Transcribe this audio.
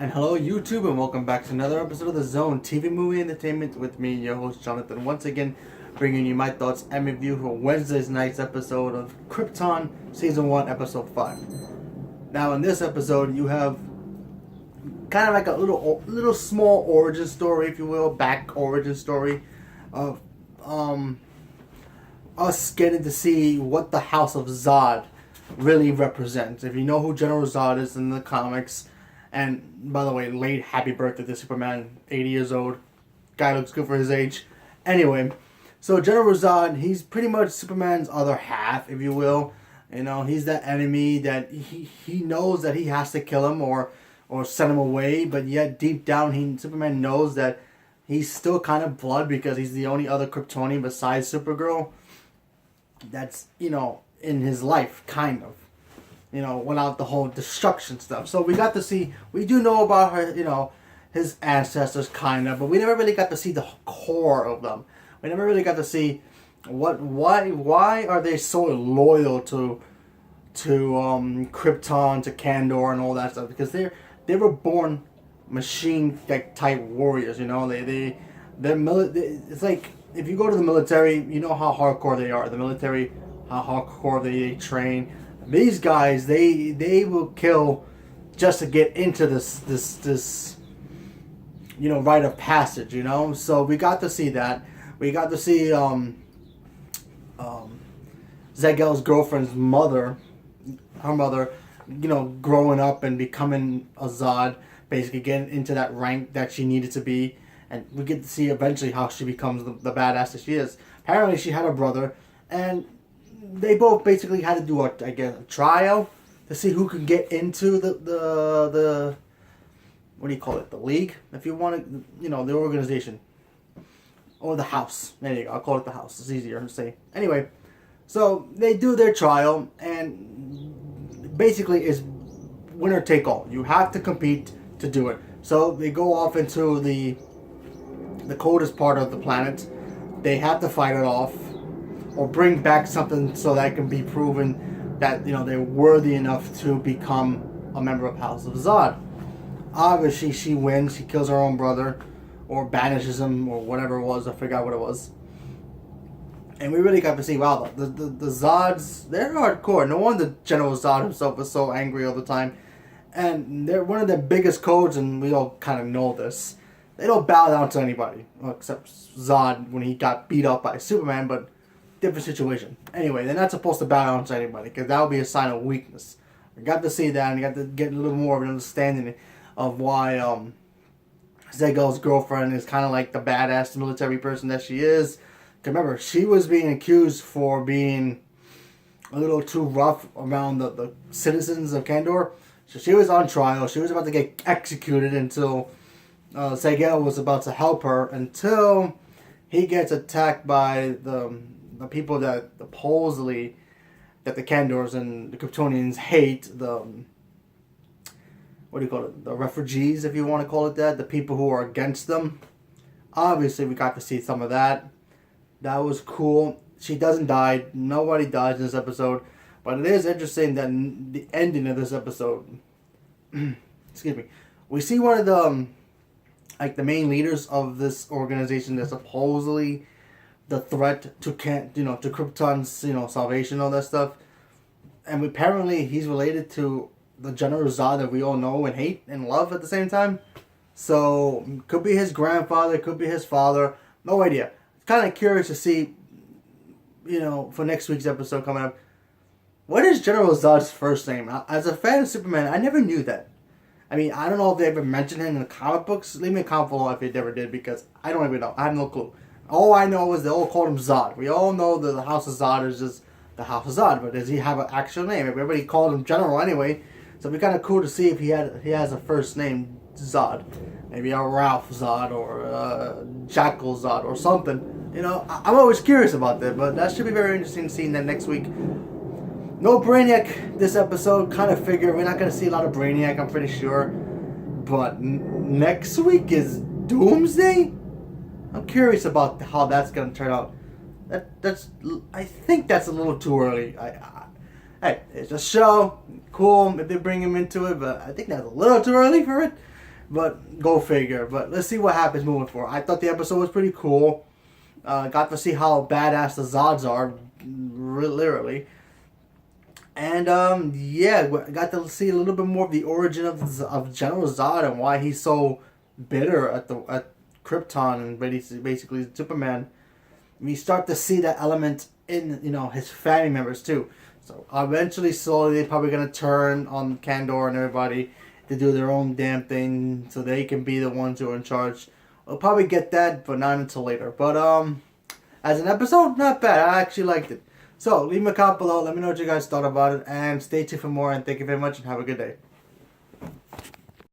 And hello YouTube and welcome back to another episode of The Zone TV Movie Entertainment with me, your host Jonathan, once again bringing you my thoughts and review for Wednesday's night's episode of Krypton Season 1 Episode 5. Now in this episode you have kind of like a little small origin story, if you will, back origin story of us getting to see what the House of Zod really represents. If you know who General Zod is in the comics, and by the way, late happy birthday to Superman, 80 years old. Guy looks good for his age. Anyway, so General Zod, he's pretty much Superman's other half, if you will. You know, he's that enemy that he knows that he has to kill him or send him away, but yet deep down Superman knows that he's still kind of blood because he's the only other Kryptonian besides Supergirl that's, in his life, kind of. Without the whole destruction stuff. So we got to see, we do know about her, his ancestors, kind of, but we never really got to see the core of them. We never really got to see why are they so loyal to Krypton, to Kandor, and all that stuff, because they were born machine type warriors. It's like if you go to the military, you know how hardcore they are. The military, how hardcore they train. These guys, they will kill just to get into this rite of passage. So we got to see that. We got to see Zegel's girlfriend's mother, her mother, growing up and becoming a Zod, basically getting into that rank that she needed to be, and we get to see eventually how she becomes the badass that she is. Apparently, she had a brother, and they both basically had to do a trial to see who could get into the what do you call it? The league, if you want to, the organization. Or the house. There you go. I'll call it the house. It's easier to say. Anyway, so they do their trial, and basically it's winner take all. You have to compete to do it. So they go off into the coldest part of the planet. They have to fight it off, or bring back something so that can be proven that they're worthy enough to become a member of House of Zod. Obviously, she wins. She kills her own brother, or banishes him, or whatever it was. I forgot what it was. And we really got to see, wow, the Zods, they're hardcore. No wonder General Zod himself was so angry all the time. And they're one of their biggest codes, and we all kind of know this. They don't bow down to anybody, well, except Zod when he got beat up by Superman, but different situation. Anyway, they're not supposed to bow down to anybody, because that would be a sign of weakness. We got to see that, and you got to get a little more of an understanding of why Zegel's girlfriend is kind of like the badass military person that she is. Remember, she was being accused for being a little too rough around the citizens of Kandor. So she was on trial. She was about to get executed until Zegel was about to help her, until he gets attacked by the people that supposedly that the Kandors and the Kryptonians hate, what do you call it? The refugees, if you want to call it that. The people who are against them. Obviously, we got to see some of that. That was cool. She doesn't die. Nobody dies in this episode. But it is interesting that the ending of this episode, excuse me, we see one of the main leaders of this organization that's supposedly the threat to Krypton's salvation, all that stuff. And apparently he's related to the General Zod that we all know and hate and love at the same time. So could be his grandfather, could be his father, no idea. Kind of curious to see, for next week's episode coming up, what is General Zod's first name? As a fan of Superman, I never knew that. I mean, I don't know if they ever mentioned him in the comic books. Leave me a comment below if they ever did, because I don't even know. I have no clue. All I know is they all called him Zod. We all know that the House of Zod is just the House of Zod, but does he have an actual name? Everybody called him General anyway, so it'd be kind of cool to see if he has a first name Zod. Maybe a Ralph Zod or a Jackal Zod or something. I'm always curious about that, but that should be very interesting seeing that next week. No Brainiac this episode, kind of figure. We're not going to see a lot of Brainiac, I'm pretty sure. But next week is Doomsday? I'm curious about how that's going to turn out. I think that's a little too early. Hey, it's a show. Cool if they bring him into it, but I think that's a little too early for it. But go figure. But let's see what happens moving forward. I thought the episode was pretty cool. Got to see how badass the Zods are, literally. And yeah, got to see a little bit more of the origin of General Zod and why he's so bitter at Krypton and basically Superman. We start to see that element in his family members too. So eventually, slowly, they're probably gonna turn on Kandor and everybody to do their own damn thing, so they can be the ones who are in charge. We'll probably get that, but not until later. But as an episode, not bad. I actually liked it. So leave me a comment below. Let me know what you guys thought about it, and stay tuned for more. And thank you very much, and have a good day.